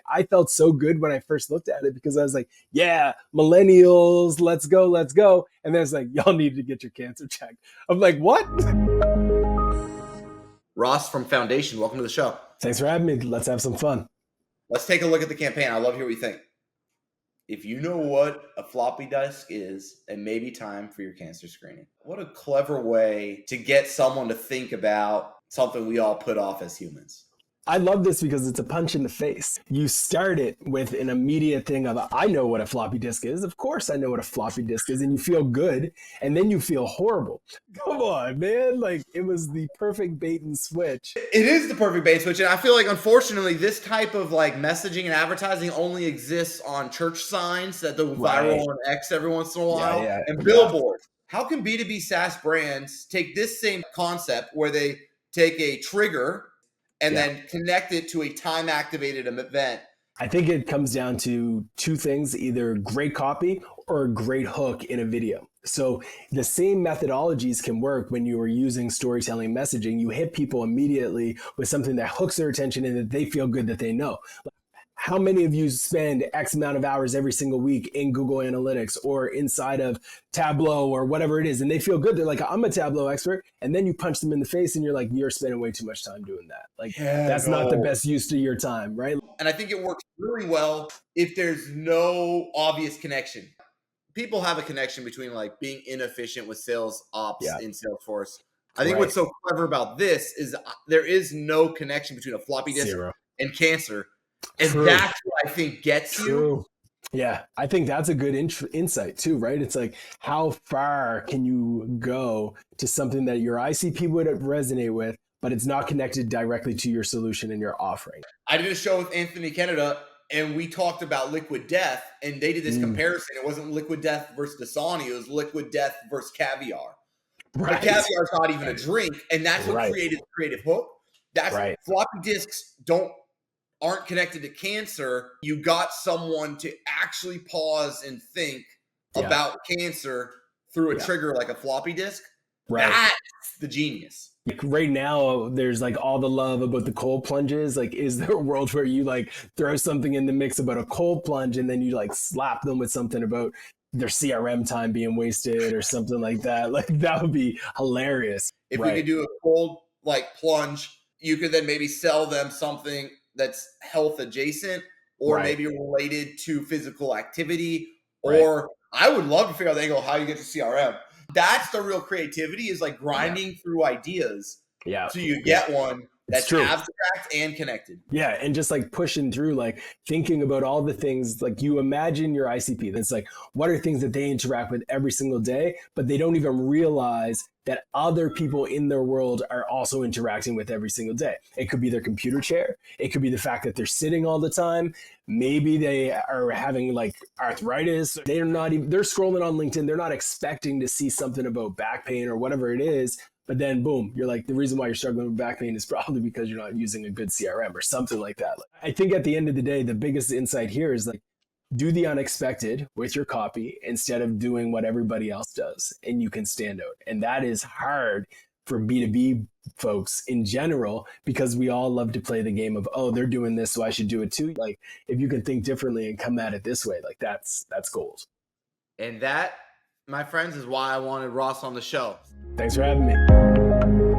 I felt so good when I first looked at it because I was like, yeah, millennials, let's go, let's go. And then it's like, y'all need to get your cancer checked. I'm like, what? Ross from Foundation, welcome to the show. Thanks for having me. Let's have some fun. Let's take a look at the campaign. I'd love to hear what you think. If you know what a floppy disk is, it may be time for your cancer screening. What a clever way to get someone to think about something we all put off as humans. I love this because it's a punch in the face. You start it with an immediate thing of, I know what a floppy disk is. Of course I know what a floppy disk is. And you feel good. And then you feel horrible. Come on, man. Like, it was the perfect bait and switch. It is the perfect bait and switch. And I feel like, unfortunately, this type of like messaging and advertising only exists on church signs that go viral on X every once in a while and billboards. How can B2B SaaS brands take this same concept where they take a trigger and then connect it to a time-activated event? I think it comes down to two things, either great copy or a great hook in a video. So the same methodologies can work when you are using storytelling messaging. You hit people immediately with something that hooks their attention and that they feel good that they know. How many of you spend X amount of hours every single week in Google Analytics or inside of Tableau or whatever it is, and they feel good? They're like, I'm a Tableau expert. And then you punch them in the face and you're like, you're spending way too much time doing that. Like, that's not the best use of your time, right? And I think it works really well if there's no obvious connection. People have a connection between like being inefficient with sales ops in Salesforce. I think what's so clever about this is there is no connection between a floppy disk and cancer. And that's what I think gets you. Yeah, I think that's a good insight too, right? It's like, how far can you go to something that your ICP would resonate with, but it's not connected directly to your solution and your offering? I did a show with Anthony Canada, and we talked about liquid death, and they did this comparison. It wasn't liquid death versus Dasani, it was liquid death versus caviar. But caviar is not even a drink, and that's what created the creative hook. That's floppy disks aren't connected to cancer. You got someone to actually pause and think about cancer through a trigger like a floppy disk. That's the genius. Like right now, there's like all the love about the cold plunges. Like, is there a world where you like throw something in the mix about a cold plunge and then you like slap them with something about their CRM time being wasted or something like that? Like, that would be hilarious. If we could do a cold like plunge, you could then maybe sell them something that's health adjacent or maybe related to physical activity. Or I would love to figure out the angle how you get to CRM. That's the real creativity, is like grinding through ideas. So you get one that's abstract and connected. Yeah. And just like pushing through, like thinking about all the things, like you imagine your ICP. That's like, what are things that they interact with every single day, but they don't even realize that other people in their world are also interacting with every single day. It could be their computer chair. It could be the fact that they're sitting all the time. Maybe they are having like arthritis. They're scrolling on LinkedIn. They're not expecting to see something about back pain or whatever it is. But then boom, you're like, the reason why you're struggling with back pain is probably because you're not using a good CRM or something like that. I think at the end of the day, the biggest insight here is like, do the unexpected with your copy instead of doing what everybody else does, and you can stand out. And that is hard for B2B folks in general, because we all love to play the game of, oh, they're doing this, so I should do it too. Like, if you can think differently and come at it this way, like that's gold. And that, my friends, is why I wanted Ross on the show. Thanks for having me.